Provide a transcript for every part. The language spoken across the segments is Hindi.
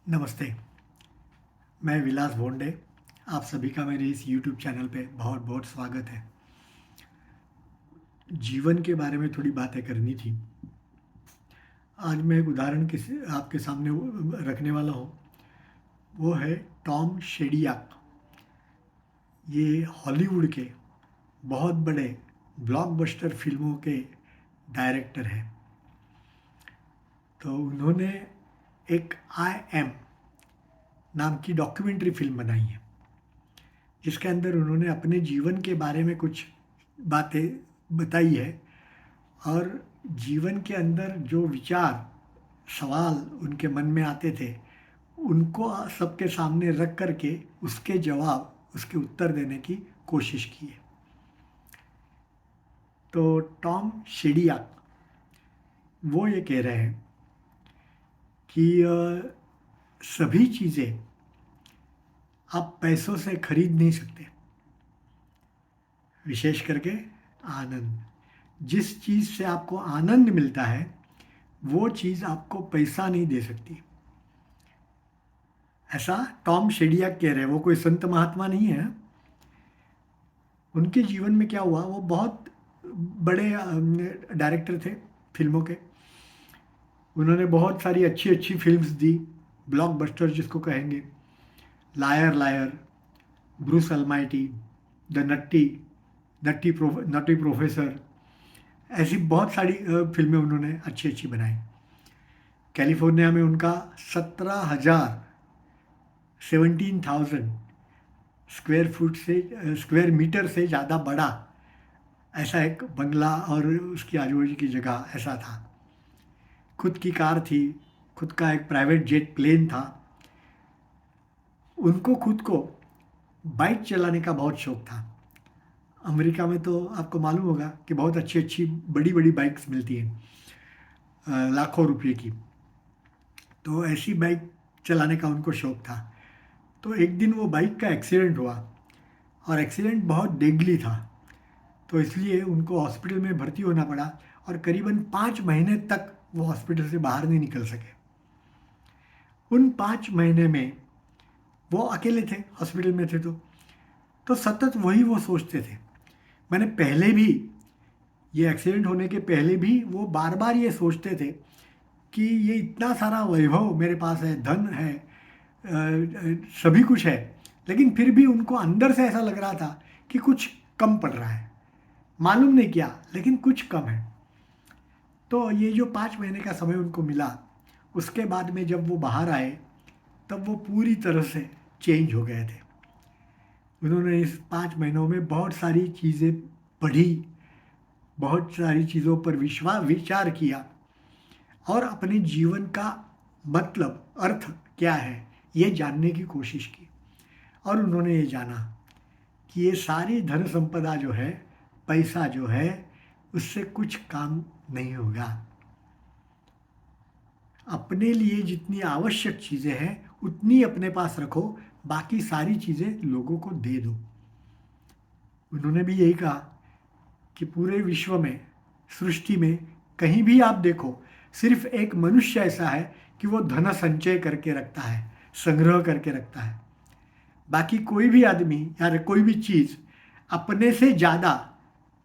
नमस्ते, मैं विलास भोंडे। आप सभी का मेरे इस यूट्यूब चैनल पे बहुत बहुत स्वागत है। जीवन के बारे में थोड़ी बातें करनी थी। आज मैं एक उदाहरण आपके सामने रखने वाला हूँ। वो है टॉम शेडियाक। ये हॉलीवुड के बहुत बड़े ब्लॉकबस्टर फिल्मों के डायरेक्टर हैं। तो उन्होंने एक आई एम नाम की डॉक्यूमेंट्री फिल्म बनाई है, जिसके अंदर उन्होंने अपने जीवन के बारे में कुछ बातें बताई है और जीवन के अंदर जो विचार, सवाल उनके मन में आते थे, उनको सबके सामने रख कर के उसके जवाब, उसके उत्तर देने की कोशिश की है। तो टॉम शेडियाक वो ये कह रहे हैं कि सभी चीज़ें आप पैसों से खरीद नहीं सकते, विशेष करके आनंद। जिस चीज़ से आपको आनंद मिलता है वो चीज़ आपको पैसा नहीं दे सकती। ऐसा टॉम शेडियाक कह रहे हैं। वो कोई संत महात्मा नहीं है। उनके जीवन में क्या हुआ, वो बहुत बड़े डायरेक्टर थे फिल्मों के। उन्होंने बहुत सारी अच्छी अच्छी फिल्म्स दी, ब्लॉकबस्टर जिसको कहेंगे। Liar Liar, Bruce Almighty, the Nutty Professor, ऐसी बहुत सारी फिल्में उन्होंने अच्छी अच्छी बनाई। कैलिफोर्निया में उनका 17,000 स्क्वायर मीटर से ज़्यादा बड़ा ऐसा एक बंगला और उसकी आजू बाजू की जगह ऐसा था। खुद की कार थी, खुद का एक प्राइवेट जेट प्लेन था। उनको खुद को बाइक चलाने का बहुत शौक था। अमेरिका में तो आपको मालूम होगा कि बहुत अच्छी अच्छी बड़ी बड़ी बाइक्स मिलती हैं, लाखों रुपए की। तो ऐसी बाइक चलाने का उनको शौक था। तो एक दिन वो बाइक का एक्सीडेंट हुआ और एक्सीडेंट बहुत डेडली था। तो इसलिए उनको हॉस्पिटल में भर्ती होना पड़ा और करीबन 5 महीने तक वो हॉस्पिटल से बाहर नहीं निकल सके। उन 5 महीने में वो अकेले थे, हॉस्पिटल में थे। तो सतत वही वो सोचते थे। मैंने पहले भी, ये एक्सीडेंट होने के पहले भी वो बार बार ये सोचते थे कि ये इतना सारा वैभव मेरे पास है, धन है, सभी कुछ है, लेकिन फिर भी उनको अंदर से ऐसा लग रहा था कि कुछ कम पड़ रहा है। मालूम नहीं क्या, लेकिन कुछ कम है। तो ये जो 5 महीने का समय उनको मिला, उसके बाद में जब वो बाहर आए तब वो पूरी तरह से चेंज हो गए थे। उन्होंने इस 5 महीनों में बहुत सारी चीज़ें पढ़ी, बहुत सारी चीज़ों पर विचार किया और अपने जीवन का मतलब, अर्थ क्या है, ये जानने की कोशिश की। और उन्होंने ये जाना कि ये सारी धन संपदा जो है, पैसा जो है, उससे कुछ काम नहीं होगा। अपने लिए जितनी आवश्यक चीज़ें हैं उतनी अपने पास रखो, बाकी सारी चीज़ें लोगों को दे दो। उन्होंने भी यही कहा कि पूरे विश्व में, सृष्टि में कहीं भी आप देखो, सिर्फ एक मनुष्य ऐसा है कि वो धन संचय करके रखता है, संग्रह करके रखता है। बाकी कोई भी आदमी या कोई भी चीज़ अपने से ज़्यादा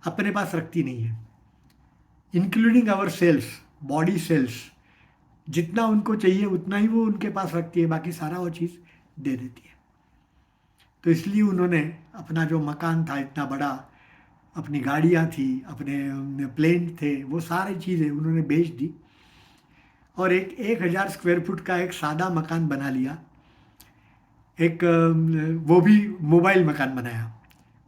अपने पास रखती नहीं है, including our cells, body cells. जितना उनको चाहिए उतना ही वो उनके पास रखती है, बाकी सारा वो चीज़ दे देती है। तो इसलिए उन्होंने अपना जो मकान था इतना बड़ा, अपनी गाड़ियाँ थी, अपने प्लेन थे, वो सारी चीज़ें उन्होंने बेच दी और एक 1,000 स्क्वायर फुट का एक सादा मकान बना लिया। एक वो भी मोबाइल मकान बनाया।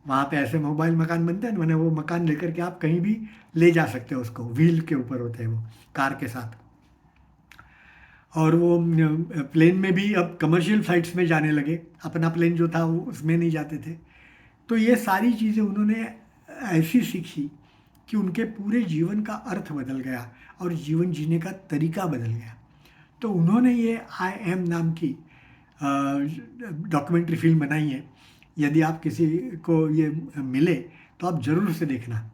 वहाँ पे ऐसे मोबाइल मकान बनते हैं ना, मैंने वो मकान लेकर के आप कहीं भी ले जा सकते हो उसको, व्हील के ऊपर होते हैं वो, कार के साथ। और वो प्लेन में भी अब कमर्शियल फ्लाइट्स में जाने लगे, अपना प्लेन जो था वो उसमें नहीं जाते थे। तो ये सारी चीज़ें उन्होंने ऐसी सीखी कि उनके पूरे जीवन का अर्थ बदल गया और जीवन जीने का तरीका बदल गया। तो उन्होंने ये आई एम नाम की डॉक्यूमेंट्री फिल्म बनाई है। यदि आप किसी को ये मिले तो आप ज़रूर से देखना।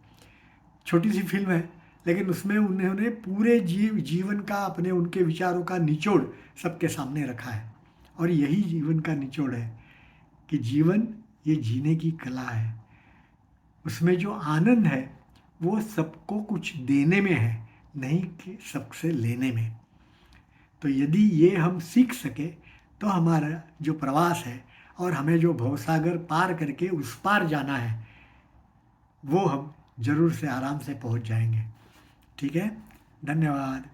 छोटी सी फिल्म है, लेकिन उसमें उन्होंने पूरे जीवन का अपने उनके विचारों का निचोड़ सबके सामने रखा है। और यही जीवन का निचोड़ है कि जीवन ये जीने की कला है। उसमें जो आनंद है वो सबको कुछ देने में है, नहीं कि सबसे लेने में। तो यदि ये हम सीख सके तो हमारा जो प्रवास है और हमें जो भवसागर पार करके उस पार जाना है वो हम जरूर से आराम से पहुंच जाएंगे। ठीक है, धन्यवाद।